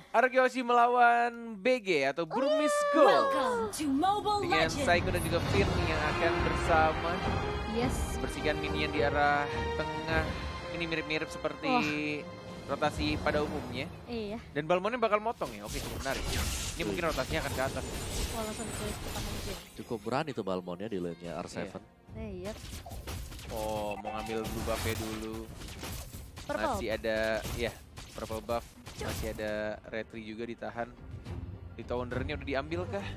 Arkeosi melawan BG atau Burmese Gold dengan Saiko dan juga Finn yang akan bersama bersihkan minion di arah tengah. Ini mirip-mirip seperti rotasi pada umumnya. Iya. Dan Balmonnya bakal motong ya. Oke, cukup menarik. Ini mungkin rotasinya akan ke atas. Cukup berani tuh Balmonnya di lane-nya R7. Iya. Oh, mau ngambil blue buff-nya dulu. Purple. Masih ada, ya, purple buff. Masih ada retry juga ditahan. Di Wondernya udah diambil kah?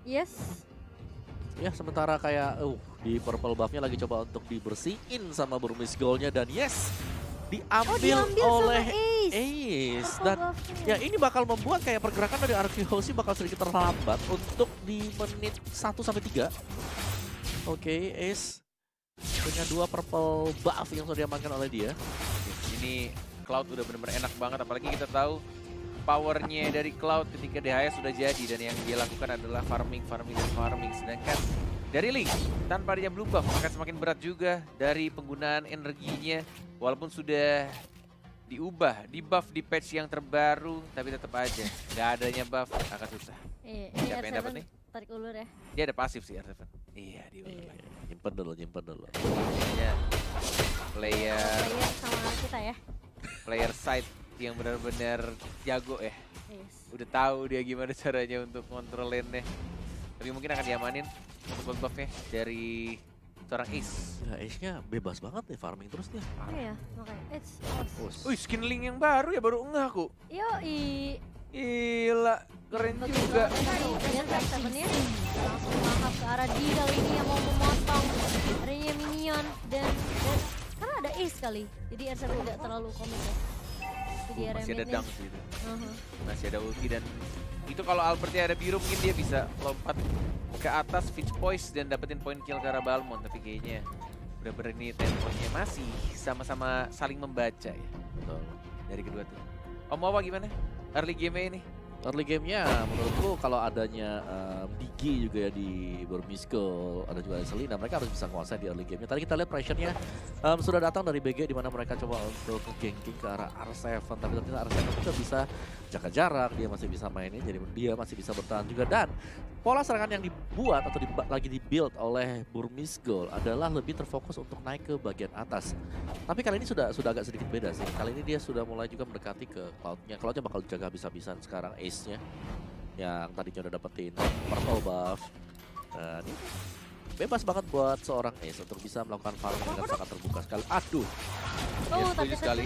Yes. Ya sementara kayak di purple buff-nya lagi coba untuk dibersihin sama Burmese Gold-nya dan yes diambil oleh Ace. Dan ya ini bakal membuat kayak pergerakan dari Arkeosi bakal sedikit terlambat untuk di menit 1-3. Oke, Ace dengan 2 purple buff yang sudah diamankan oleh dia. Ini Cloud udah benar-benar enak banget, apalagi kita tahu powernya dari Cloud ketika DHS sudah jadi dan yang dia lakukan adalah farming. Sedangkan dari Link tanpa dia blue buff akan semakin berat juga dari penggunaan energinya, walaupun sudah diubah, di buff di patch yang terbaru, tapi tetap aja nggak adanya buff akan susah. Siapa yang dapat nih? Tarik ulur ya. Dia ada pasif sih R7. Iya, di ulur lagi. Nyimpen dulu. Ya. Player sama kita ya. Player side yang benar-benar jago ya. Yes. Udah tahu dia gimana caranya untuk kontrol lane-nya. Tapi mungkin akan diamanin untuk gold buff-nya dari seorang Ace. Ya Ace-nya bebas banget nih farming terus dia. Iya, makanya it's Wih, skin Link yang baru ya, baru ngeh aku. Yoi. Gila, keren juga. Lihat kan temennya langsung lahap ke arah D kali ini yang mau memotong adanya minion dan karena ada Ace kali, jadi R7 tidak terlalu komit ya. Masih ada dunk sih itu. Masih ada ulti dan itu kalau Albertnya ada biru mungkin dia bisa lompat ke atas Finch Poise dan dapetin point kill ke arah Balmond, tapi kayaknya bener-bener ini temponya masih sama-sama saling membaca ya. Betul. Dari kedua tim. Om Wawa gimana? Early game ini? Early game-nya menurutku kalau adanya Digi juga ya di Burmese Gold, ada juga Selina, mereka harus bisa menguasai di early game-nya. Tadi kita lihat pressure-nya sudah datang dari BG di mana mereka coba untuk ganking ke arah R7, tapi ternyata R7 juga bisa jaga jarak, dia masih bisa mainin, jadi dia masih bisa bertahan juga. Dan pola serangan yang dibuat atau lagi di-build oleh Burmese Gold adalah lebih terfokus untuk naik ke bagian atas. Tapi kali ini sudah agak sedikit beda sih. Kali ini dia sudah mulai juga mendekati ke Cloud-nya. Cloud-nya bakal jaga habis-habisan sekarang Ace-nya yang tadinya udah dapetin purple buff. Dan ini bebas banget buat seorang Ace untuk bisa melakukan farming dengan sangat terbuka sekali. Aduh. Tapi sekali.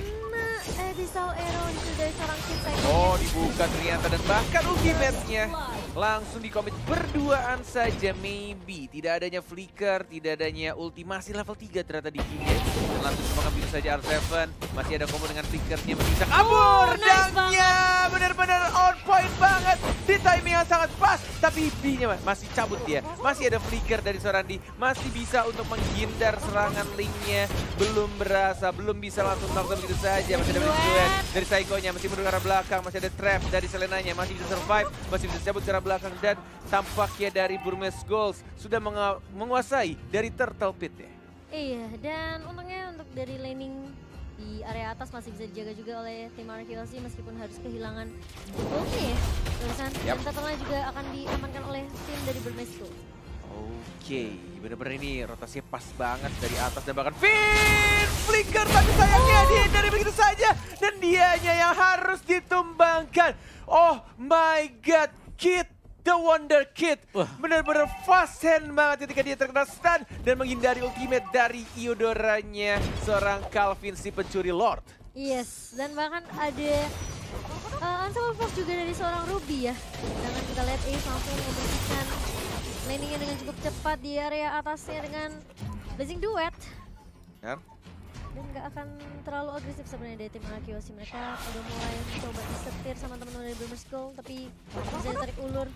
Disal arrow itu dari seorang kita. Oh, dibuka ternyata dan bahkan ultimate-nya langsung dikomit berduaan saja maybe. Tidak adanya flicker, tidak adanya ultimasi level 3 ternyata di game. Dan langsung mengambil saja R7. Masih ada combo dengan flickernya, masih bisa kabur. Dangnya benar-benar on point banget. Di timing yang sangat pas. Tapi B-nya masih cabut dia. Masih ada flicker dari seorang D. Masih bisa untuk menghindar serangan Link-nya. Belum berasa, belum bisa langsung melakukan begitu saja. Masih ada duet dari Saiko-nya, masih mundur ke arah belakang. Masih ada trap dari Selenanya, masih bisa survive. Masih bisa cabut ke arah belakang. Dan tampaknya dari Burmese Gold sudah menguasai dari Turtle Pit ya. Iya, dan untungnya untuk dari laning di area atas masih bisa dijaga juga oleh tim Arkeosi meskipun harus kehilangan ulti ya. Dan Turtle-nya juga akan diamankan oleh tim dari Burmese Gold. Oke, bener-bener ini rotasinya pas banget dari atas dan bahkan Finn flicker, tapi sayangnya dihindari begitu saja dan dianya yang harus ditumbangkan. Oh my god, Kid, the Wonder Kid, bener-bener fast hand banget ketika dia terkena stun dan menghindari ultimate dari Eudoranya seorang Calvin si pencuri Lord. Yes, dan bahkan ada Unstoppable Fox juga dari seorang Ruby ya. Dengan kita lihat Ace langsung membersihkan landingnya dengan cukup cepat di area atasnya dengan Blazing Duet. Dan nggak akan terlalu agresif sebenarnya dari tim Arkeosi. Mereka udah mulai mencoba disetir sama teman-teman dari Burmese Gold, tapi bisa ditarik ulur.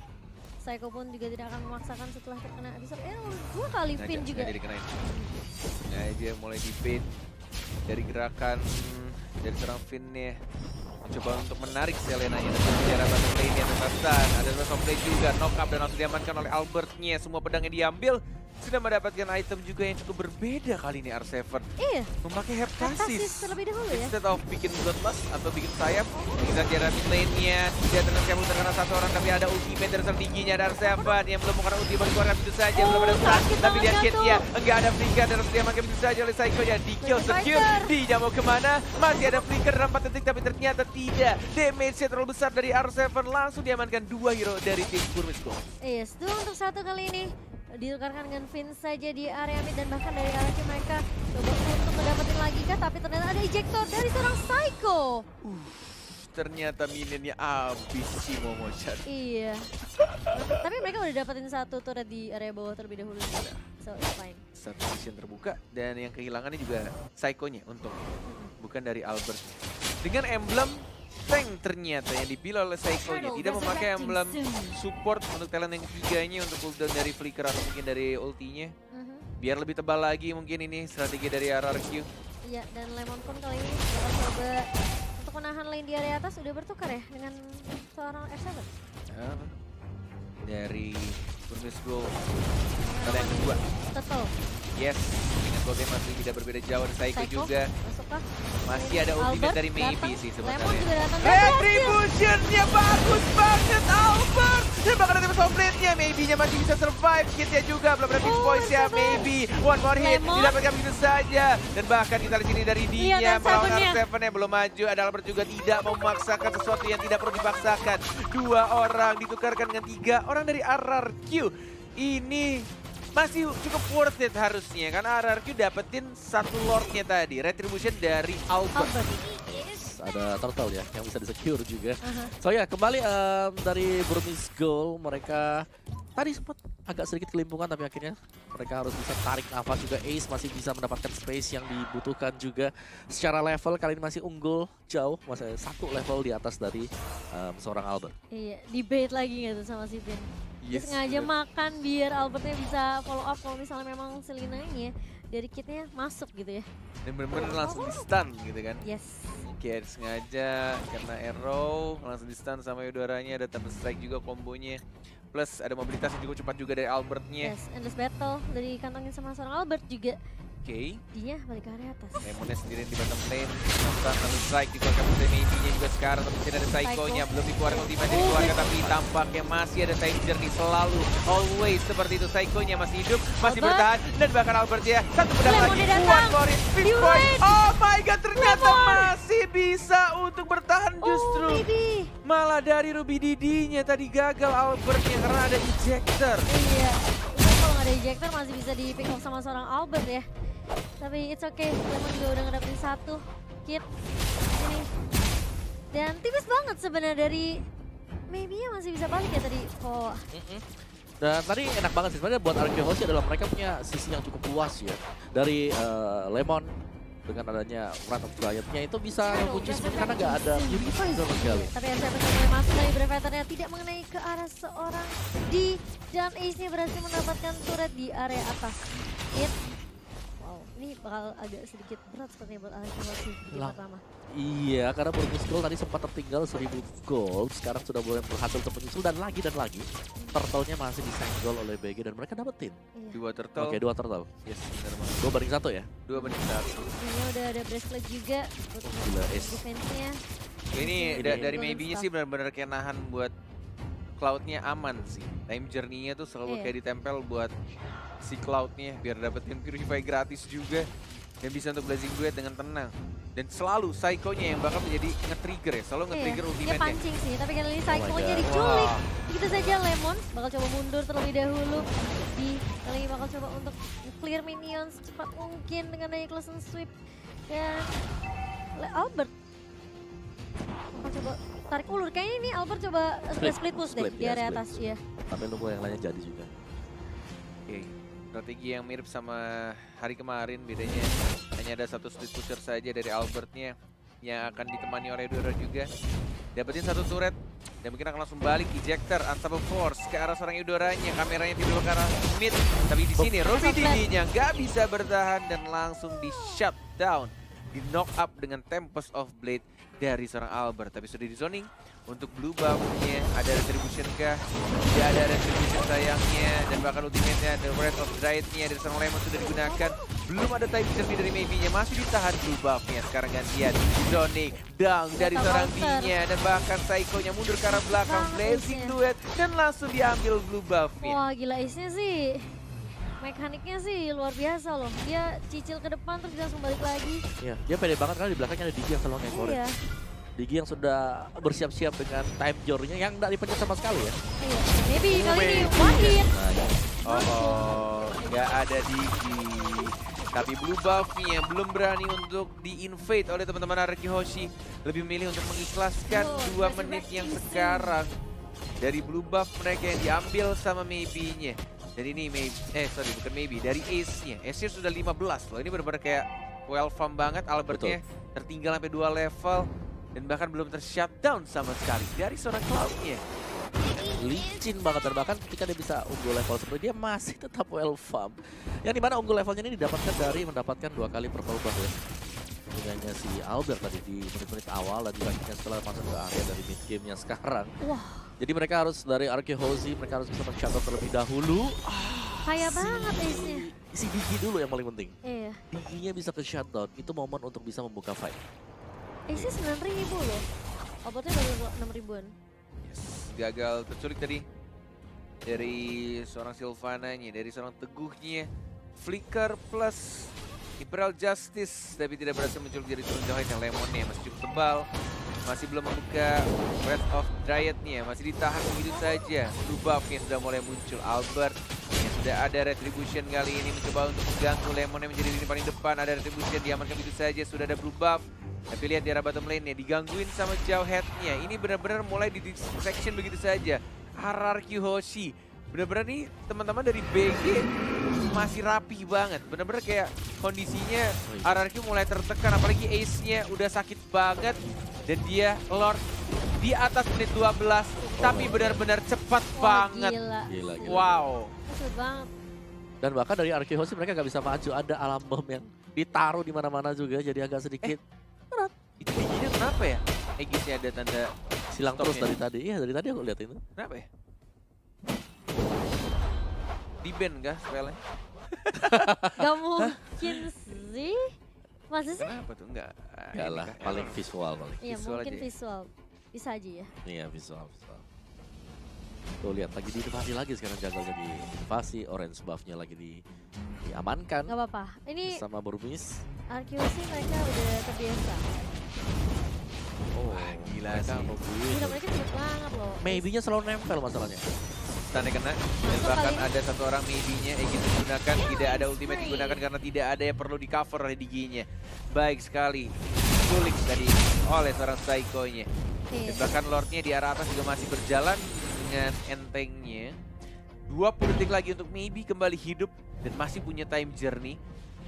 Saiko pun juga tidak akan memaksakan setelah terkena Abyssal Arrow 2 kali pin juga. Nah, dia mulai di pin dari gerakan dari seorang Finn-nya. Mencoba untuk menarik Selenanya dengan sejarah bottom lane yang terpesan. Ada dua play juga, knock up dan langsung diamankan oleh Albertnya. Semua pedangnya diambil. sudah mendapatkan item juga yang cukup berbeda kali ini R7. Iya, Memakai Heptasis Heptasis. terlebih dahulu ya. Instead of bikin Bloodlust atau bikin sayap, bisa jarak mid lane-nya. Tidak terkabut terkena satu orang, tapi ada ultimate dari tingginya dari R7 yang belum menggunakan ulti baru keluarkan begitu saja. Belum ada stun, tapi lihat kitnya. Enggak ada flicker dan dia makin begitu saja oleh Psycho-nya. Di-kill secure, dia mau kemana? Masih ada flicker dalam 4 detik, tapi ternyata tidak. Damage-nya terlalu besar dari R7, langsung diamankan 2 hero dari tim Burmese Gold. Yes, 2 untuk 1 kali ini. Ditukarkan dengan Vince saja di area mid dan bahkan dari arah mereka coba untuk mendapatkan lagi kah, tapi ternyata ada ejector dari seorang Psycho. Ternyata minionnya habis sih Momo-chan. Iya. Tapi mereka udah dapetin 1 turret di area bawah terlebih dahulu. So it's fine. Satu mission terbuka dan yang kehilangannya juga Psycho-nya untung. Bukan dari Albert. Dengan emblem tank ternyata yang dipilih oleh Psycho-nya. Tidak memakai emblem support untuk talent yang ketiganya untuk cooldown dari flicker atau mungkin dari ultinya. Biar lebih tebal lagi mungkin ini strategi dari RRQ. Iya, dan Lemon pun kali ini bakal coba untuk menahan lane di area atas. Udah bertukar ya dengan seorang R7. Dari Burmese Gold kalian kedua. Betul. Yes, dengan Gold masih tidak berbeda jauh dari Psycho juga. Masuk kah? Masih ada ultimate dari Maybe sih Lemon sebenarnya. juga datang. Retribution-nya bagus banget Albert. Dan bahkan ada Tempest of Blade-nya. Maybe-nya masih bisa survive. Kitnya juga belum ada Fix Points-nya. Maybe one more hit didapatkan begitu saja. Dan bahkan kita di sini dari D-nya melawan R7-nya belum maju. Ada Albert juga tidak memaksakan sesuatu yang tidak perlu dipaksakan. 2 orang ditukarkan dengan 3 orang dari RRQ. Ini masih cukup worth it harusnya karena RRQ dapetin 1 Lord-nya tadi. Retribution dari Albert. Ada turtle ya yang bisa di-secure juga. So ya, kembali dari Burmese Gold, mereka tadi sempat agak sedikit kelimpungan tapi akhirnya mereka harus bisa tarik nafas juga. Ace masih bisa mendapatkan space yang dibutuhkan juga. Secara level kali ini masih unggul jauh, masih 1 level di atas dari seorang Albert. Iya, debate lagi gitu sama si Ben. Dia sengaja makan biar Albertnya bisa follow up kalau misalnya memang Selinanya dari kitnya masuk gitu ya. Dan bener-bener langsung di stun gitu kan. Yes. Kayak sengaja karena arrow langsung di stun sama Eudoranya, ada Thunder Strike juga kombonya. Plus ada mobilitas yang cukup cepat juga dari Albertnya. Yes, endless battle dari kantongin sama seorang Albert juga. Oke. Dia balik ke area atas. Lemonnya sendirian di bottom lane. Nonton Thunder Strike dikeluarkan dari Maybe-nya juga sekarang. Tapi masih ada Psycho-nya, belum dikeluarkan ultimate dikeluarkan. Tapi tampaknya masih ada time journey selalu. Always seperti itu, Psycho-nya masih hidup, masih bertahan. Dan bahkan Albert-nya satu pedang lagi. One more hit, finish point. Oh my god, ternyata masih bisa untuk bertahan justru. Malah dari Ruby Didi-nya tadi gagal Albert-nya karena ada ejector. Iya, kalau nggak ada ejector masih bisa di pick off sama seorang Albert ya. Tapi it's okay, Lemon juga udah ngedapetin 1 kit ini. Dan tipis banget sebenarnya dari Maybe-nya masih bisa balik ya tadi. Oh. Dan tadi enak banget sih sebenarnya buat RRQ Hoshi adalah mereka punya sisi yang cukup luas ya. Dari Lemon dengan adanya Run of Giant-nya itu bisa mengunci sebenarnya karena nggak ada Purify sama sekali. Tapi R7 mulai masuk dari Brevatornya tidak mengenai ke arah seorang D. Dan Ace-nya berhasil mendapatkan turret di area atas. Ini bakal agak sedikit berat sepertinya buat RRQ Hoshi di game pertama. Iya, karena Burmese Gold tadi sempat tertinggal 1000 gold, sekarang sudah mulai berhasil untuk menyusul dan lagi. Turtle-nya masih disenggol oleh BG dan mereka dapetin. 2 turtle. Oke, 2 turtle. Yes, benar banget. 2 banding 1 ya? 2 banding 1. Ini udah ada breastplate juga buat defense-nya. Ini dari Maybe-nya sih benar-benar kayak nahan buat Cloud-nya aman sih. Time journey-nya tuh selalu kayak ditempel buat si Cloud-nya biar dapetin Purify gratis juga. Dan bisa untuk Blazing Duet dengan tenang. Dan selalu Psycho-nya yang bakal menjadi nge-trigger ya. Selalu nge-trigger ultimate-nya. Dia pancing sih, tapi kali ini Psycho-nya diculik. Begitu saja Lemon bakal coba mundur terlebih dahulu. Kali ini bakal coba untuk clear minions secepat mungkin dengan daya close sweep. Dan Albert bakal coba tarik ulur. Kayaknya ini Albert coba split push deh di area atas. Ya. Tapi nunggu yang lainnya jadi juga. Oke. Strategi yang mirip sama hari kemarin, bedanya hanya ada 1 split pusher saja dari Albertnya yang akan ditemani oleh Eudora juga. Dapetin 1 turret dan mungkin akan langsung balik ejector Unstoppable Force ke arah seorang Eudoranya. Kameranya tiba ke arah mid, tapi di sini Ruby Didi-nya nggak bisa bertahan dan langsung di shut down, di knock up dengan Tempest of Blade dari seorang Albert. Tapi sudah di zoning Untuk blue buff-nya, ada retribution kah? Tidak ada retribution sayangnya. Dan bahkan ultimate-nya, the Wrath of Dryad-nya dari seorang Lemon sudah digunakan. Belum ada time journey dari Maybe-nya, masih ditahan blue buff-nya. Sekarang gantian, Zonic, down dari seorang D-nya. Dan bahkan Psycho-nya mundur ke arah belakang, Blazing Duet. Dan langsung diambil blue buff-nya. Wah gila Ace-nya sih. Mekaniknya sih luar biasa loh. Dia cicil ke depan terus langsung balik lagi. Iya, dia pede banget karena di belakangnya ada Digi yang selalu ngekorin. Iya. Digi yang sudah bersiap-siap dengan time journey-nya yang nggak dipencet sama sekali ya. Iya. Maybe kali ini one hit. Nah, ya. Oh, nggak ada Digi. Tapi blue buff-nya belum berani untuk di-invade oleh teman-teman Araki Hoshi. Lebih memilih untuk mengikhlaskan 2 menit yang sekarang. Dari blue buff mereka yang diambil sama Maybe-nya. Dan ini bukan Maybe, dari Ace-nya. Ace-nya sudah 15 loh, ini benar-benar kayak well farm banget. Albertnya tertinggal sampai 2 level. Dan bahkan belum ter-shutdown sama sekali dari seorang Cloud-nya. Licin banget, dan bahkan ketika dia bisa unggul level seperti dia masih tetap well farm. Yang dimana unggul levelnya ini didapatkan dari mendapatkan 2 kali purple buff ya. Punyanya si Albert tadi di menit-menit awal dan dilanjutkan setelah masuk ke area dari mid game-nya sekarang. Wah. Jadi mereka harus dari Araki Hoshi, mereka harus bisa men-shutdown terlebih dahulu. Kaya banget Ace-nya. Si Digi dulu yang paling penting. Iya. Diginya bisa ke shutdown, itu momen untuk bisa membuka fight. Ace-nya 9.000 loh. Obatnya baru 6.000-an. Yes, gagal terculik tadi dari seorang Sylvana-nya, dari seorang Teguhnya. Flicker plus Imperial Justice, tapi tidak berhasil menculik dari turun jauh yang Lemonnya masih cukup tebal. Masih belum membuka Wrath of Dryad-nya, masih ditahan begitu saja. Blue buff-nya sudah mulai muncul. Albert yang sudah ada retribution kali ini mencoba untuk mengganggu Lemon yang menjadi lini paling depan. Ada retribution, diamankan begitu saja. Sudah ada blue buff. Tapi lihat di arah bottom lane-nya, digangguin sama jauh head-nya. Ini benar-benar mulai di distraction begitu saja. RRQ Hoshi. Benar-benar nih teman-teman dari BG masih rapi banget. Benar-benar kayak kondisinya RRQ mulai tertekan. Apalagi Ace-nya udah sakit banget. Dan dia Lord di atas menit 12. Tapi benar-benar cepat banget. Gila. Wow. Cepet banget. Dan bahkan dari Araki Hoshi mereka nggak bisa maju. Ada alam bom yang ditaruh di mana-mana juga, jadi agak sedikit Itu giginya kenapa ya? Aegis-nya ada tanda silang terus stopnya. dari tadi. Iya, dari tadi aku lihat itu. Kenapa ya? Di-ban kah spellnya? Gak mungkin sih. Masa sih? Kenapa tuh? Enggak. Enggak lah, paling visual paling. Iya Visual mungkin aja ya? visual. Bisa aja ya. Iya, visual. Tuh lihat, lagi diinvasi lagi sekarang jungle-nya diinvasi, orange buff-nya lagi diamankan. Gak apa-apa. Ini Sama Burmis. Arkeosi mereka udah terbiasa. Oh, gila mereka sih. nungguin. Gila mereka cepet banget loh. Maybe-nya selalu nempel masalahnya. Tanda kena. Dan Masuk bahkan kali. ada satu orang Maybe-nya Aegis digunakan. Tidak ada ultimate digunakan karena tidak ada yang perlu di-cover oleh Digi-nya. Baik sekali. Sulik tadi oleh seorang Psycho-nya. Dan bahkan Lord-nya di arah atas juga masih berjalan dengan entengnya. 20 detik lagi untuk Maybe kembali hidup dan masih punya time journey.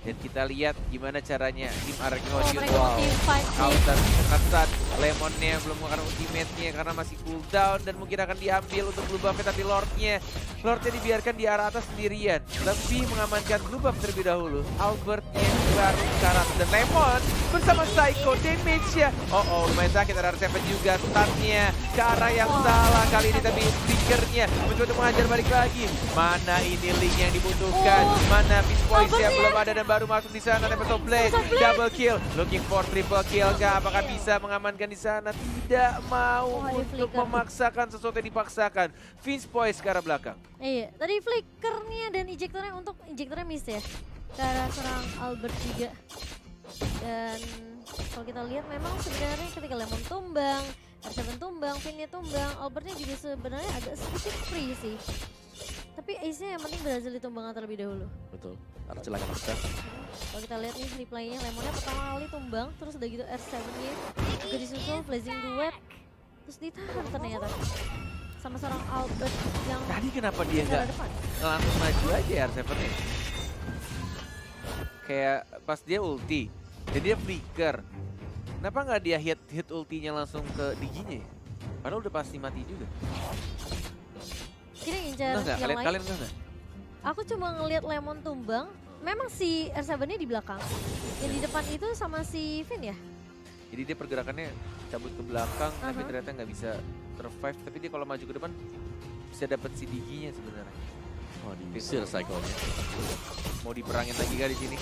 Dan kita lihat gimana caranya tim Araki Hoshi mereka mau team fight sih. counter ketat. Lemonnya belum mengeluarkan ultimate-nya karena masih cooldown dan mungkin akan diambil untuk blue buff, tapi Lord-nya dibiarkan di arah atas sendirian. Lebih mengamankan blue buff terlebih dahulu. Albert-nya baru sekarang dan Lemon bersama Psycho damage-nya. Oh, lumayan sakit. Ada R7 juga stun-nya ke arah yang salah kali ini, tapi Flickernya mencoba untuk mengajar balik lagi. Mana ini link yang dibutuhkan? Mana Beast Boys yang belum ada dan baru masuk di sana. Tempest of Blade, double kill, looking for triple kill kah? Apakah bisa mengamankan di sana? Tidak mau untuk memaksakan sesuatu yang dipaksakan. Beast Boys ke arah belakang. Iya, tadi flickernya dan injektornya miss ya. Ke arah serang Albert juga. Dan kalau kita lihat memang sebenarnya ketika Lemon tumbang, R7 tumbang, Finnya tumbang, Albertnya juga sebenarnya agak sedikit free sih. Tapi Ace-nya yang penting berhasil ditumbangkan terlebih dahulu. Betul, ada celah yang pecah. Kalau kita lihat nih replaynya, Lemonnya pertama kali tumbang, terus udah gitu R7-nya juga disusul Blazing Duet, terus ditahan ternyata sama seorang Albert yang Tadi kenapa dia nggak langsung maju aja R7-nya? Kayak pas dia ulti, dan dia flicker. Kenapa nggak dia hit ultinya langsung ke Digi-nya? Padahal udah pasti mati juga. Kira ngincar Enggak, yang lain. kalian enggak? Aku cuma ngelihat Lemon tumbang. Memang si R7-nya di belakang. Yang di depan itu sama si Finn ya? Jadi dia pergerakannya cabut ke belakang, tapi ternyata nggak bisa survive. Tapi dia kalau maju ke depan bisa dapat si Digi-nya sebenarnya. Wah, diusir cycle-nya. Mau diperangin lagi kah di sini?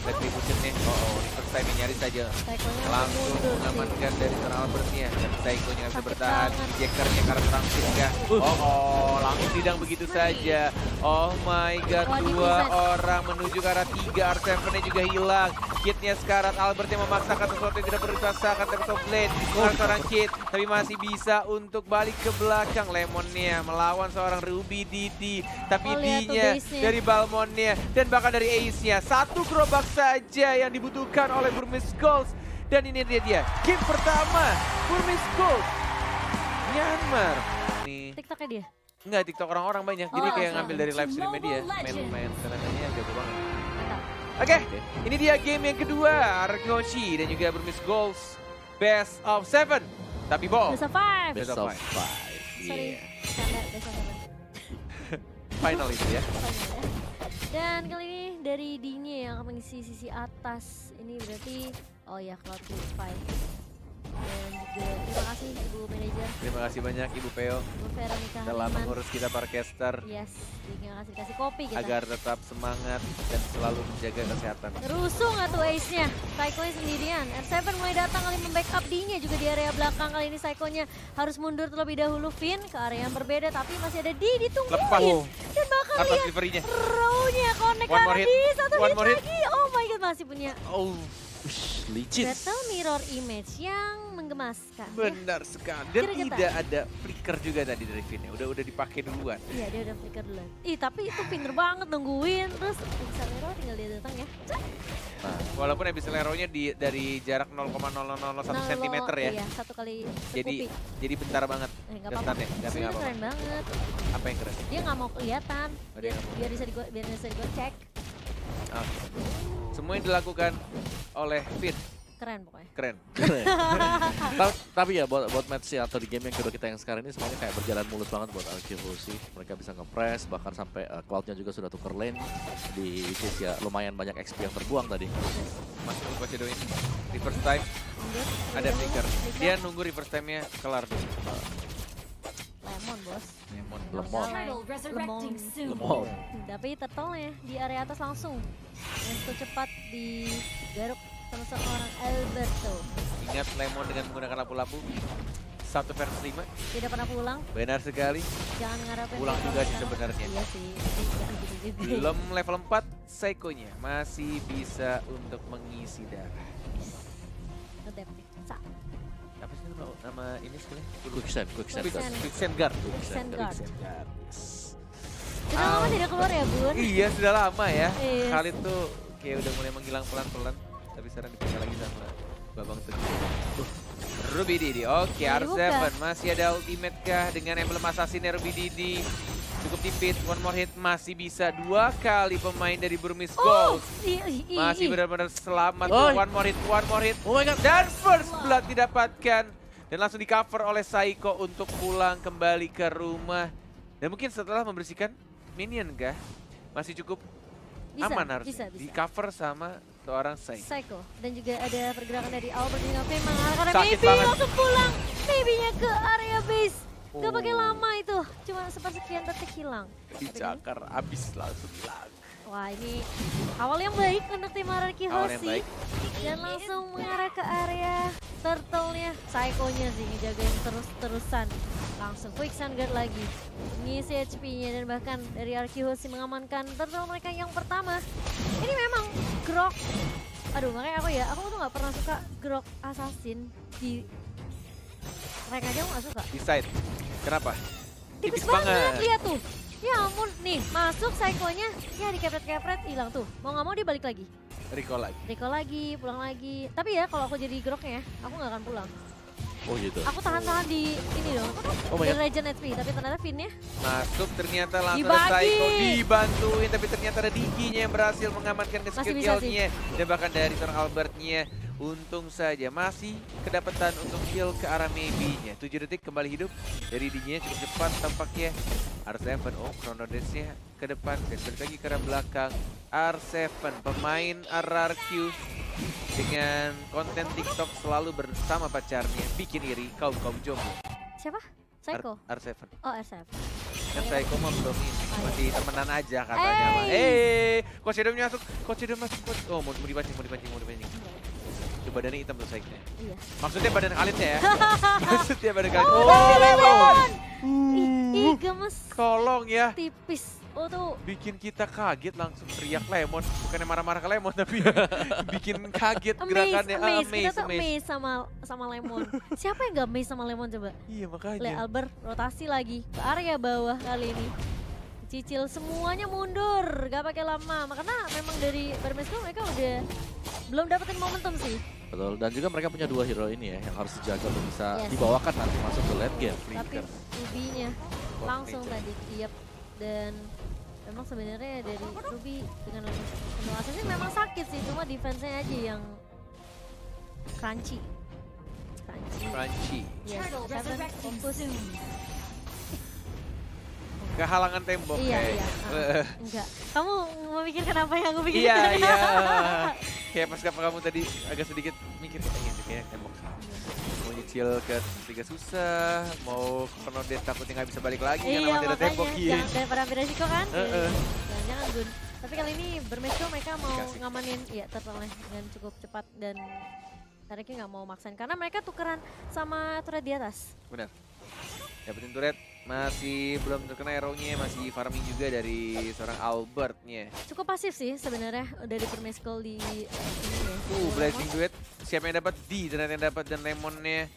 Retribution-nya. Oh, ini first time nyaris saja. Langsung mengamankan dari Turn Albert-nya. Dan Psycho-nya nggak bisa bertahan. Jackernya karena serang Singgah. Langsung sidang begitu saja. Oh my god, dua orang menuju ke arah 3. R7-nya juga hilang. Kid-nya sekarat. Albert yang memaksakan sesuatu yang tidak perlu dipaksakan. Tapi Blade seorang Kid. Tapi masih bisa untuk balik ke belakang. Lemon-nya melawan seorang Ruby Didi. Tapi D-nya dari Balmon-nya. Dan bahkan dari Ace-nya. Satu gerobak saja yang dibutuhkan oleh Burmese Gold. Dan ini dia game pertama Burmese Gold Myanmar. Nih TikToknya dia? Enggak, TikTok orang-orang banyak. Jadi kayak ngambil dari live streamnya dia. Main tenaga jago banget. Oke, ini dia game yang kedua. Argochi dan juga Burmese Gold Best of 7. Tapi Best of 5. Best of 5. Sorry, standar Best of 7. Final itu ya. Dan kali ini dari D-nya yang akan mengisi sisi atas. Ini berarti, oh ya, Cloud Purify. Dan juga terima kasih Ibu Manajer. Terima kasih banyak Ibu Peo. Ibu Veronica telah Haliman. mengurus kita para caster. Yes, terima kasih kasih kopi kita. Agar tetap semangat dan selalu menjaga kesehatan. Rusuh nggak tuh Ace-nya? Psycho-nya sendirian. R7 mulai datang kali membackup D-nya juga di area belakang. Kali ini Psycho-nya harus mundur terlebih dahulu. Finn ke area yang berbeda tapi masih ada D ditungguin. Dan bahkan lihat row-nya connect karena D satu hit lagi. Oh my god, masih punya. Licin. Battle mirror image yang menggemaskan. Benar sekali. Dan tidak ada flicker juga tadi dari Finn. Udah dipakai duluan. Iya, dia udah flicker duluan. Tapi itu pinter banget nungguin. Terus Abyssal Arrow tinggal dia datang ya. Nah, walaupun Abyssal Arrow-nya dari jarak 0,0001 cm ya. Iya, satu kali jadi bentar banget. Nggak apa-apa. Ini keren banget. Apa yang keren? Dia nggak mau kelihatan. Biar bisa digocek. Semua yang dilakukan oleh Finn. Keren pokoknya. Keren. Tapi ya buat match atau di game yang kedua kita yang sekarang ini semuanya kayak berjalan mulus banget buat Arkevosi. Mereka bisa nge-press, bahkan sampai Cloud-nya juga sudah tuker lane. Di case ya lumayan banyak XP yang terbuang tadi. Masuk ke Poseidon ini. Reverse time. Ada flicker. Dia nunggu reverse time-nya kelar dulu. Lemon bos. Lemon. Tapi turtle-nya di area atas langsung. Yang cepat di garuk sama seorang Alberto. Ingat Lemon dengan menggunakan lampu-lampu. 1 versus 5. Tidak pernah pulang. Benar sekali. Jangan ngarapin. Pulang juga sih sebenarnya. Iya sih. Belum level 4, Psycho-nya masih bisa untuk mengisi darah. Ngedep. Apa sih nama ini sebenarnya? Quicksand Guard. Sudah lama tidak keluar ya, Bun? Iya, sudah lama ya. Khalid tuh kayak udah mulai menghilang pelan-pelan. Tapi sekarang dipakai lagi sama Babang Teguh. Ruby Didi, oke, R7 masih ada ultimate kah dengan emblem assassin Ruby Didi. Cukup tipit, one more hit masih bisa 2 kali pemain dari Burmese Gold. Masih benar-benar selamat, one more hit. Oh my god, dan first blood didapatkan. Dan langsung di cover oleh Psycho untuk pulang kembali ke rumah. Dan mungkin setelah membersihkan minion kah? Masih cukup aman harusnya. Di cover sama seorang Psycho. Dan juga ada pergerakan dari Albert dengan Finn mengarahkan Maybe langsung pulang. Maybe-nya ke area base. Gak pakai lama itu, cuma sepersekian detik hilang. Dicakar, abis langsung hilang. Wah, ini awal yang baik untuk tim Arkevosi. Dan langsung mengarah ke area turtle-nya. Psycho-nya sih ngejagain terus-terusan. Langsung Quicksand Guard lagi. Ngisi HP-nya dan bahkan dari Arkevosi mengamankan turtle mereka yang pertama. Ini memang grok. Aduh, makanya aku tuh gak pernah suka grok assassin di rank aja aku gak suka. Di side. Kenapa? Tipis banget, lihat tuh. Ya ampun, nih masuk Psycho-nya, ya dikepret-kepret hilang tuh. Mau nggak mau dia balik lagi. Recall lagi, pulang lagi. Tapi ya kalau aku jadi groknya, aku nggak akan pulang. Oh gitu. Aku tahan-tahan di ini dong. Di Regen HP, tapi ternyata Finn-nya masuk, ternyata langsung ada Psycho dibantuin, tapi ternyata ada Digi-nya yang berhasil mengamankan ke skill kill-nya. Dan bahkan dari Turn Albert-nya. Untung saja masih kedapatan untuk kill ke arah Maybe-nya. 7 detik kembali hidup dari Digi-nya cukup cepat tampaknya. R7, Chrono Dance-nya ke depan dan balik lagi ke arah belakang. R7, pemain RRQ dengan konten TikTok selalu bersama pacarnya, bikin iri kaum jomblo. Siapa? Psycho? R7. Oh, R7. Kan Psycho mah belum ini, masih temenan aja katanya mah. Coach Edo masuk, Coach Edo masuk. Oh, mau dipancing. Itu badannya hitam tuh Psycho. Iya. Maksudnya badan kalitnya ya? Maksudnya badan kalit. Lemon! Ih, gemes. Tolong ya. Tipis. Oh tuh. Bikin kita kaget langsung teriak Lemon. Bukannya marah-marah ke Lemon tapi bikin kaget gerakannya. Amaze. Kita tuh amaze sama Lemon. Siapa yang gak amaze sama Lemon coba? Iya makanya. Le Albert rotasi lagi ke area bawah kali ini. Cicil semuanya mundur, gak pakai lama. Karena memang dari Bermesco mereka udah belum dapetin momentum sih. Betul, dan juga mereka punya 2 hero ini ya yang harus dijaga untuk bisa dibawakan nanti masuk ke late game. Tapi Ruby-nya langsung tadi tiap dan memang sebenarnya dari Ruby dengan level asasnya memang sakit sih, cuma defense-nya aja yang crunchy. Iya, fokus. Kehalangan tembok Iya. Enggak. Kamu memikirkan apa yang aku pikirkan? Iya. Kayak pas kamu tadi agak sedikit mikir kayak tembok. Mau nyicil ke 3 susah, mau ke Des takutnya nggak bisa balik lagi karena masih ada tembok. Iya, daripada ambil resiko kan? Jangan Gun. Tapi kali ini Bermesco mereka mau ngamanin turtle-nya dengan cukup cepat dan Tariknya nggak mau maksain karena mereka tukeran sama turret di atas. Benar. Dapetin turret, masih belum terkena arrow-nya, masih farming juga dari seorang Albert-nya. Cukup pasif sih sebenarnya dari Bermesco di ini ya. Blazing Duet, siapa yang dapat? Ternyata yang dapat dan Lemonnya.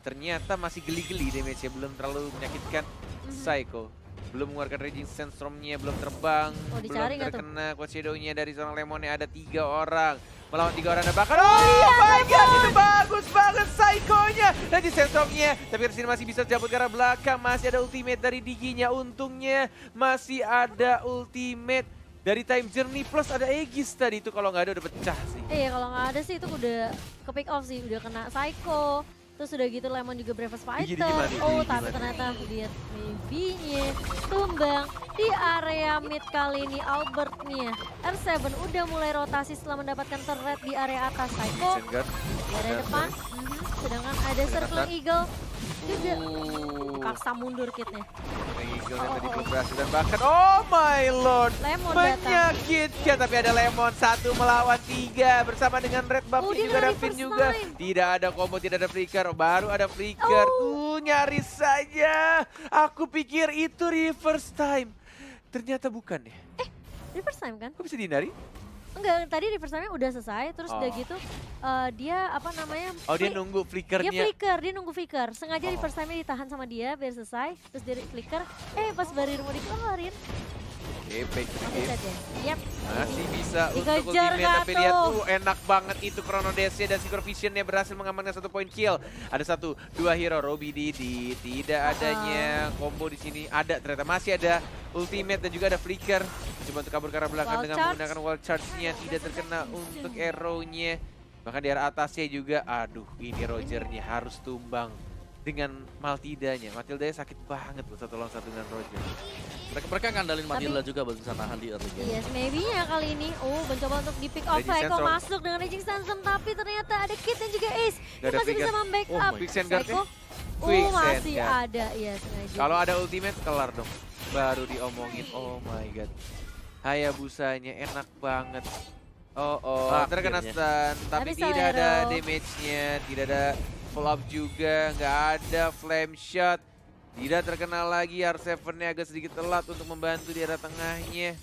Ternyata masih geli-geli damage-nya, belum terlalu menyakitkan. Psycho belum mengeluarkan Raging Sandstorm-nya, belum terbang, belum terkena Quad Shadow-nya dari seorang Lemonnya. Ada 3 orang melawan 3 orang dan bahkan my god, itu bagus banget Psycho-nya. Raging Sandstorm-nya, tapi kesini masih bisa jabut ke arah belakang. Masih ada ultimate dari Digi-nya, untungnya masih ada ultimate dari Time Journey plus ada Aegis tadi. Itu kalau nggak ada udah pecah sih. Iya, kalau nggak ada sih itu udah ke pick off sih, udah kena Psycho. Terus udah gitu Lemon juga Bravest Fighter. Tapi ternyata lihat maybe-nya tumbang di area mid kali ini Albert-nya. R7 udah mulai rotasi setelah mendapatkan turret di area atas. Psycho di area depan. Sedangkan ada Circling Eagle juga. Paksa mundur kitnya. Eagle yang tadi belum berhasil dan bahkan oh my lord, Lemon menyakitkan. Tapi ada Lemon 1 melawan 3 bersama dengan Red Buff juga ada Finn juga. Tidak ada combo, tidak ada flicker, baru ada flicker. Nyaris saja. Aku pikir itu reverse time. Ternyata bukan ya. Reverse time kan? Kok bisa dihindari? Enggak, tadi reverse time udah selesai, terus udah gitu dia apa namanya? Dia nunggu flickernya. Dia nunggu flicker. Sengaja reverse time ditahan sama dia biar selesai, terus dia flicker. Pas barir mau dikeluarin. Oke, back to the game. Yep. Masih bisa untuk ultimate, tapi lihat enak banget itu Chrono Dash-nya dan Synchro Vision-nya berhasil mengamankan 1 point kill. Ada 1, 2 hero, Robbie Didi. Tidak adanya combo di sini. Ada, ternyata masih ada ultimate dan juga ada flicker. Coba untuk kabur ke arah belakang dengan menggunakan wall charge-nya. Tidak terkena untuk arrow-nya. Bahkan di arah atasnya juga, aduh ini Roger-nya harus tumbang dengan Maltida-nya. Matilda-nya sakit banget loh 1 lawan 1 dengan Roger. Mereka ngandalin Matilda juga buat bisa nahan di early game. Yes, maybe-nya kali ini. Mencoba untuk di pick off Psycho masuk dengan Raging Sandstorm, tapi ternyata ada Kit dan juga Ace yang masih bisa membackup Psycho. Masih ada, ya sengaja. Kalau ada ultimate kelar dong. Baru diomongin, oh my god. Hayabusanya enak banget. Terkena stun, tapi tidak ada damage-nya, tidak ada follow up juga, nggak ada flame shot. Tidak terkena lagi, R7-nya agak sedikit telat untuk membantu di arah tengahnya.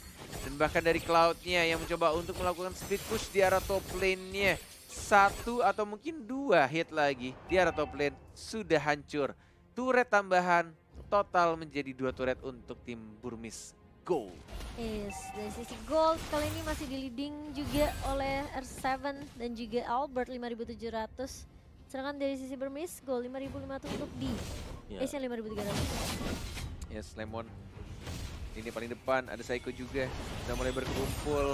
Dan bahkan dari Cloud-nya yang mencoba untuk melakukan split push di arah top lane-nya. 1 atau mungkin 2 hit lagi di arah top lane sudah hancur. Turret tambahan total menjadi 2 turret untuk tim Burmis Gold. Yes, dari sisi Gold kali ini masih di leading juga oleh R7 dan juga Albert 5.700. Sedangkan dari sisi Burmis Gold 5.500 untuk di Ace-nya 5.300. Yes, Lemon Ini paling depan ada Saiko juga. Udah mulai berkumpul.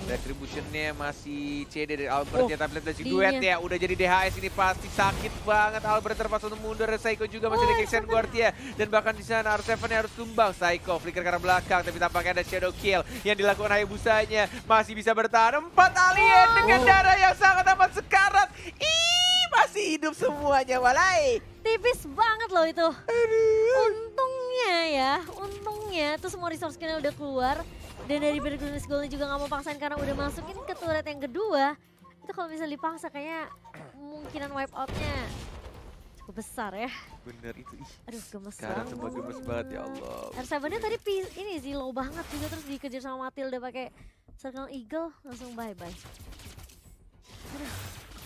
Retribution-nya masih CD dari Albert ya, tapi lihat dari si duet ya. Udah jadi DHS ini pasti sakit banget. Albert terpaksa untuk mundur, dan Saiko juga masih ada Kexen Guard ya. Dan bahkan di sana R7 harus tumbang. Saiko flicker ke arah belakang, tapi tampaknya ada Shadow Kill yang dilakukan Hayabusanya. Masih bisa bertahan 4 alien dengan darah yang sangat amat sekarat. Masih hidup semuanya, walai. Tipis banget loh itu. Untungnya ya, untungnya tuh semua resource skill udah keluar. Dan dari Bergrunis Gold juga gak mau paksain karena udah masukin ke turret yang kedua. Itu kalau misalnya dipaksa kayaknya kemungkinan wipe out-nya cukup besar ya. Bener itu. Aduh, gemes Sekarang banget. semua gemes banget ya Allah. R7-nya tadi ini sih low banget juga, terus dikejar sama Matilda pakai Circle Eagle, langsung bye-bye. Aduh,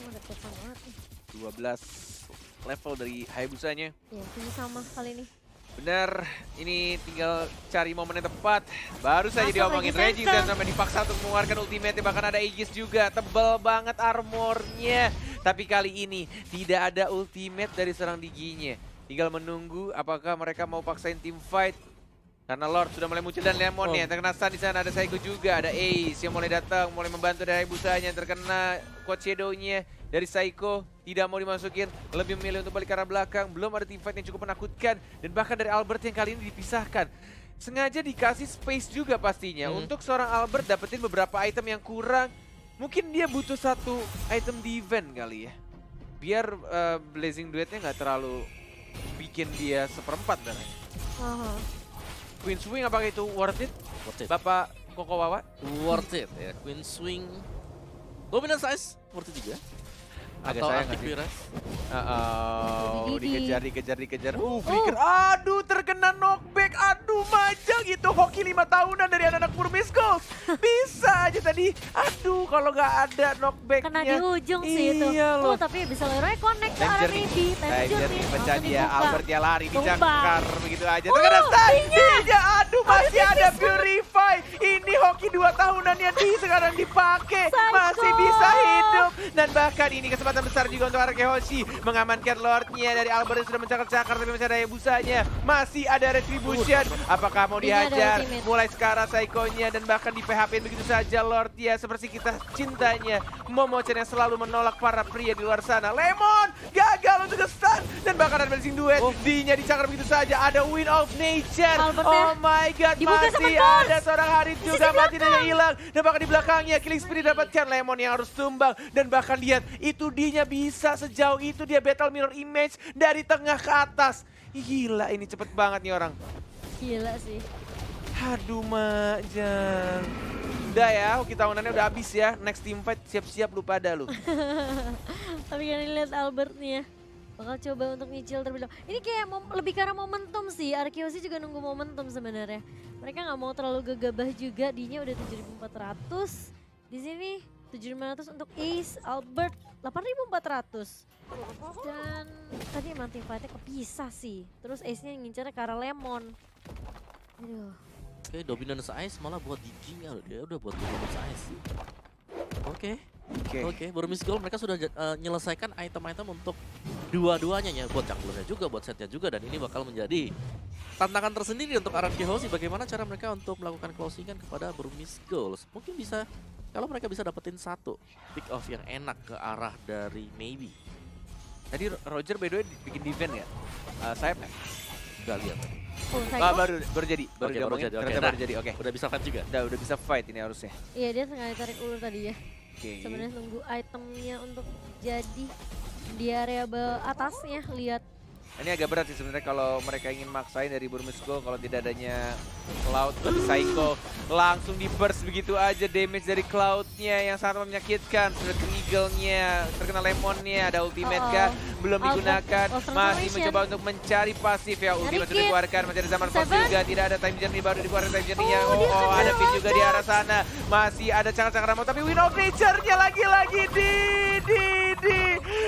cuma deket sama banget nih. 12 level dari Hayabusanya. Ya, ini sama kali ini. Benar, ini tinggal cari momen yang tepat. Baru saja Masuk diomongin lagi Regis Senka. dan sampai dipaksa untuk mengeluarkan ultimate, bahkan ada Aegis juga. Tebal banget armornya. Tapi kali ini tidak ada ultimate dari serang Diginya. Tinggal menunggu apakah mereka mau paksain team fight. Karena Lord sudah mulai muncul dan Lemon ya, terkena stun di sana. Ada Saiko juga, ada Ace yang mulai datang, mulai membantu dari Hayabusanya. Terkena quad shadow-nya dari Saiko, tidak mau dimasukin, lebih memilih untuk balik ke arah belakang. Belum ada team fight yang cukup menakutkan, dan bahkan dari Albert yang kali ini dipisahkan. Sengaja dikasih space juga pastinya untuk seorang Albert dapetin beberapa item yang kurang. Mungkin dia butuh satu item di event kali ya, biar Blazing Duetnya nggak terlalu bikin dia seperempat darahnya. Queen Swing apakah itu worth it? Worth it. Bapak Koko Wawa? Worth it ya. Queen Swing. Dominant Size worth it juga. Agak Atau sayang nggak sih? antivirus. Dikejar. Flicker. Aduh, terkena knockback. Aduh, majang itu hoki 5 tahunan dari anak-anak Burmese Gold. Bisa aja tadi. Aduh, kalau nggak ada knockbacknya. Kena di ujung sih itu. Iya loh. Tapi bisa Leroy connect ke arah Danger Maybe. Danger nih pecah langsung dia. dibuka. Albertnya lari, Tumbang. dicakar begitu aja. Terkena stun. Dia, aduh, masih ada Purify. Ini hoki 2 tahunan yang sekarang dipakai. Masih bisa hidup. Dan bahkan ini kesempatan besar juga untuk Arkehoshi mengamankan Lordnya dari Albert yang sudah mencakar-cakar, tapi masih ada Hayabusanya. Masih ada Retribution. Apakah mau Ini ada dihajar? ultimate. Mulai sekarang Saiko-nya dan bahkan di PHP begitu saja Lordnya. Seperti kita cintanya. Momo-chan yang selalu menolak para pria di luar sana. Lemon gagal untuk stun. Dan bahkan ada Blazing Duet. Dinya dicakar begitu saja. Ada Wind of Nature. Albertnya Oh my god. dibuka sama Masih Ghost. ada seorang Harit juga. Mati dan hilang. Dan bahkan di belakangnya Killing Spree dapatkan. Lemon yang harus tumbang. Dan bahkan lihat itu Dinya bisa sejauh itu dia battle mirror image dari tengah ke atas. Gila, ini cepet banget nih orang. Gila sih. Aduh, Majang. Udah ya, hoki tahunannya udah habis ya. Next team fight siap-siap lu pada lu. Tapi kan lihat Albert nih ya. Bakal coba untuk nyicil terlebih dahulu. Ini kayak lebih karena momentum sih. Arkeosi juga nunggu momentum sebenarnya. Mereka nggak mau terlalu gegabah juga. Dinya udah 7.400. Di sini 7.500 untuk Ace, Albert 8.400. Dan tadi emang team fight-nya kepisah sih. Terus Ace-nya ngincarnya ke arah Lemon. Aduh. Oke, Dominant Size malah buat Digi-nya loh. Dia udah buat Dominant Size. Oke, Burmese Gold mereka sudah menyelesaikan item-item untuk dua-duanya ya. Buat junglernya juga, buat setnya juga. Dan ini bakal menjadi tantangan tersendiri untuk Arkehoshi. Bagaimana cara mereka untuk melakukan closingan kepada Burmese Gold. Mungkin bisa, kalau mereka bisa dapetin satu pick off yang enak ke arah dari Maybe. Tadi Roger by the way bikin defense ya? Sayap ya? Gak lihat. Oh, Saiko? Baru jadi. Baru Oke, diomongin, baru jadi. ternyata Oke, baru jadi. Oke. Udah bisa fight juga. Udah bisa fight ini harusnya. Iya, dia sengaja tarik ulur tadi ya. Oke. Sebenarnya nunggu itemnya untuk jadi di area atasnya. Lihat. Ini agak berat sih sebenarnya kalau mereka ingin maksain dari Burmese Gold kalau tidak adanya Cloud. Tapi Saiko langsung di burst begitu aja, damage dari Cloud-nya yang sangat menyakitkan. Sudah ke Eagle-nya, terkena Lemonnya, ada ultimate kah? Belum digunakan, masih mencoba untuk mencari pasif ya. Ultimate sudah dikeluarkan, masih ada Zaman Force juga, tidak ada time journey, baru dikeluarkan time journey-nya. Oh, ada Pin juga di arah sana. Masih ada cakar-cakar tapi Wind of Nature-nya lagi-lagi di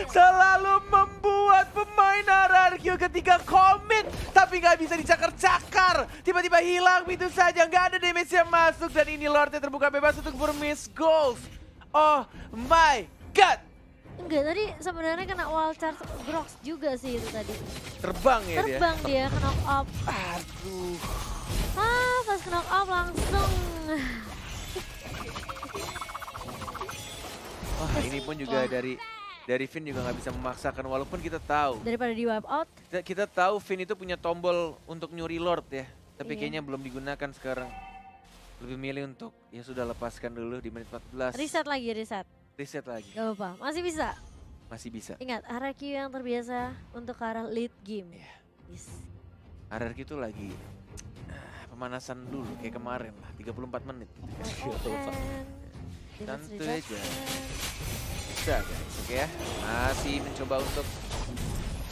selalu membuat pemain Ararkyo ketika komit tapi nggak bisa dicakar-cakar, tiba-tiba hilang begitu saja, nggak ada damage yang masuk. Dan ini Lordnya terbuka bebas untuk Burmese Gold. Oh my god, Enggak, tadi sebenarnya kena wall charge Grox juga sih itu tadi. terbang ya dia. Terbang dia, kena up. Aduh, pas knock out langsung. Wah, ini pun juga dari Finn juga nggak bisa memaksakan walaupun kita tahu. Daripada di wipe out. Kita tahu Finn itu punya tombol untuk nyuri Lord ya. Tapi Iya. kayaknya belum digunakan sekarang. Lebih milih untuk ya sudah lepaskan dulu di menit 14. Reset lagi, reset. Reset lagi. Gak apa-apa, masih bisa. Masih bisa. Ingat, RRQ yang terbiasa untuk ke arah late game. Iya. Yes. RRQ itu lagi pemanasan dulu kayak kemarin lah, 34 menit. Santuy aja. Bisa guys, oke ya. Masih mencoba untuk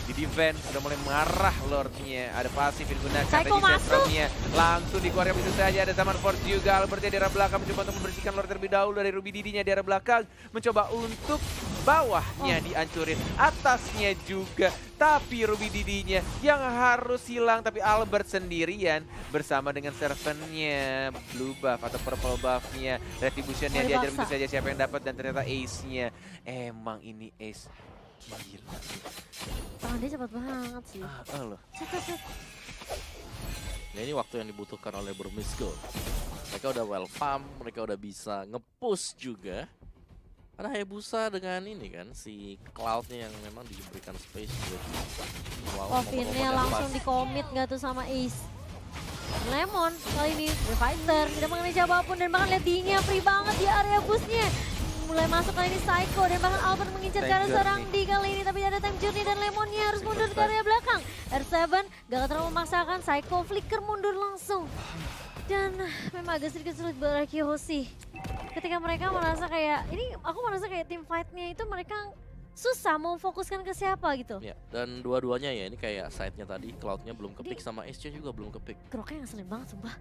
di defense, sudah mulai marah Lordnya. Ada pasif yang digunakan, Psycho ada masuk. Zestromnya. Langsung dikeluarkan begitu saja, ada Zaman Force juga. Albertnya di arah belakang mencoba untuk membersihkan Lord terlebih dahulu dari Ruby Didinya di arah belakang. Mencoba untuk bawahnya dihancurin, atasnya juga. Tapi Ruby Didinya yang harus hilang, tapi Albert sendirian bersama dengan servantnya. Blue buff atau purple buffnya, retributionnya Mau diajar dipaksa. begitu saja siapa yang dapat dan ternyata ace-nya. Emang ini ace. Gila sih. Tangan dia cepat banget sih. Loh. Cet, cet, cet. Ya ini waktu yang dibutuhkan oleh Burmisco. Mereka udah well farm, mereka udah bisa nge-push juga. Ada Hayabusa dengan ini kan, si Cloud-nya yang memang diberikan space buat Oh, Finn-nya langsung di-commit gak tuh sama Ace. Lemon kali ini, Reviver, tidak mengenai siapapun dan bahkan lihat D-nya free banget di area boost-nya. Mulai masuk kali ini Psycho dan bahkan Albert mengincar ke arah Time seorang Journey. D kali ini, tapi ada time journey dan Lemonnya harus mundur ke area belakang. R7 gak terlalu memaksakan, Psycho flicker mundur langsung. Dan memang agak sedikit sulit buat Hoshi. Ketika mereka merasa kayak, ini aku merasa kayak team fight-nya itu mereka susah mau fokuskan ke siapa gitu. Ya, dan dua-duanya ya ini kayak side-nya tadi, Cloud-nya belum kepick sama Ace-nya juga belum kepick. Kroknya ngeselin banget sumpah.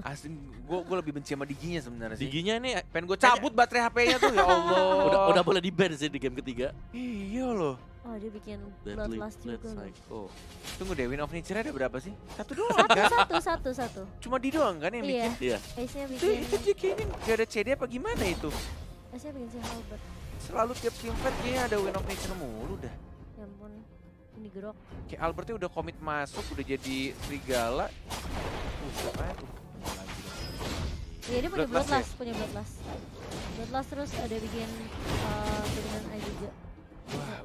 Asli, gue lebih benci sama Diginya sebenarnya sih. Diginya ini Pengen gue cabut baterai HP-nya tuh, ya Allah. udah boleh di-ban sih di game ketiga. Iya loh. Oh dia bikin Deadly Bloodlust Blade juga loh. Psycho. Tunggu deh, Win of Nature ada berapa sih? Satu doang kan? Satu. Cuma di doang kan yang Iya. bikin? Iya. Ace-nya Itu bikin, dia kayaknya gak ada CD apa gimana itu? Ace-nya bikin si Halbert. Selalu tiap team fight kayaknya ada Win of Nature mulu dah. Ya ampun, ini gerok. Kayak Albertnya udah komit masuk, udah jadi serigala. Siapa ya? Lagi dong. Iya dia punya Bloodlust Bloodlust, punya Bloodlust. Bloodlust terus ada bikin dengan Ai juga.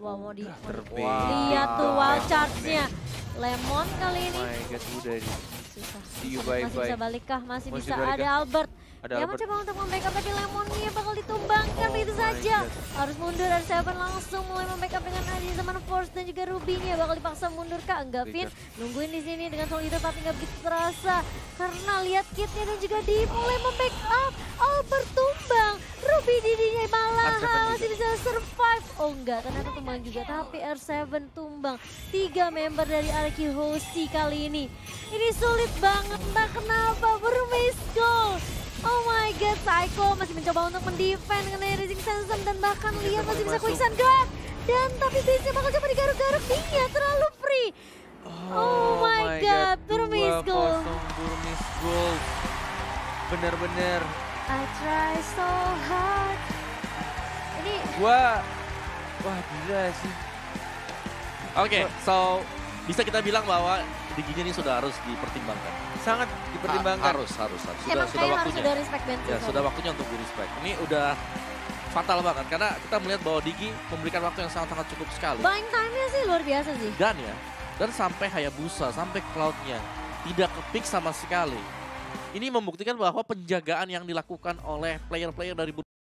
Wah mau di... udah mau di- terbang. Lihat tuh Wow. wild charge-nya. Lemon kali Oh ini. my god, udah ini. Susah. See you, Masih bye-bye. bisa balik kah? Masih Masih bisa. balik Ada kah? Albert. Ada Dia Albert. mencoba untuk membackup tapi Lemonnya bakal ditumbangkan Oh begitu my saja. God. Harus mundur dari Seven langsung mulai membackup dengan Adi Zaman Force dan juga Ruby-nya bakal dipaksa mundur kah? Enggak, Finn. Nungguin di sini dengan solidar tapi nggak begitu terasa karena lihat kitnya dan juga di mulai membackup. Albert tumbang. Ruby Didinya malah R7 juga. masih bisa survive. Oh enggak, ternyata tumbang juga tapi R7 tumbang. 3 member dari RQ Hoshi kali ini. Ini sulit banget, entah kenapa Burmisco. Oh my god, Psycho masih mencoba untuk mendefend dengan Rising Sandstorm dan bahkan Lian masih bisa masuk. quicksand guard. Dan tapi base-nya bakal coba digaruk-garuk, Dinya terlalu free. Oh my god, Burmisco. 2-0 Burmisco. Bener-bener. I try so hard. Ini Wah gila sih. Oke, so bisa kita bilang bahwa Diginya ini sudah harus dipertimbangkan. Sangat dipertimbangkan. Harus. emang Sudah kayaknya harus waktunya. udah respect band Ya, sudah waktunya untuk di-respect. Ini udah fatal banget karena kita melihat bahwa Digi memberikan waktu yang sangat-sangat cukup sekali. Buying time-nya sih luar biasa sih. Dan sampai Hayabusa, sampai Cloud-nya tidak kepick sama sekali. Ini membuktikan bahwa penjagaan yang dilakukan oleh player-player dari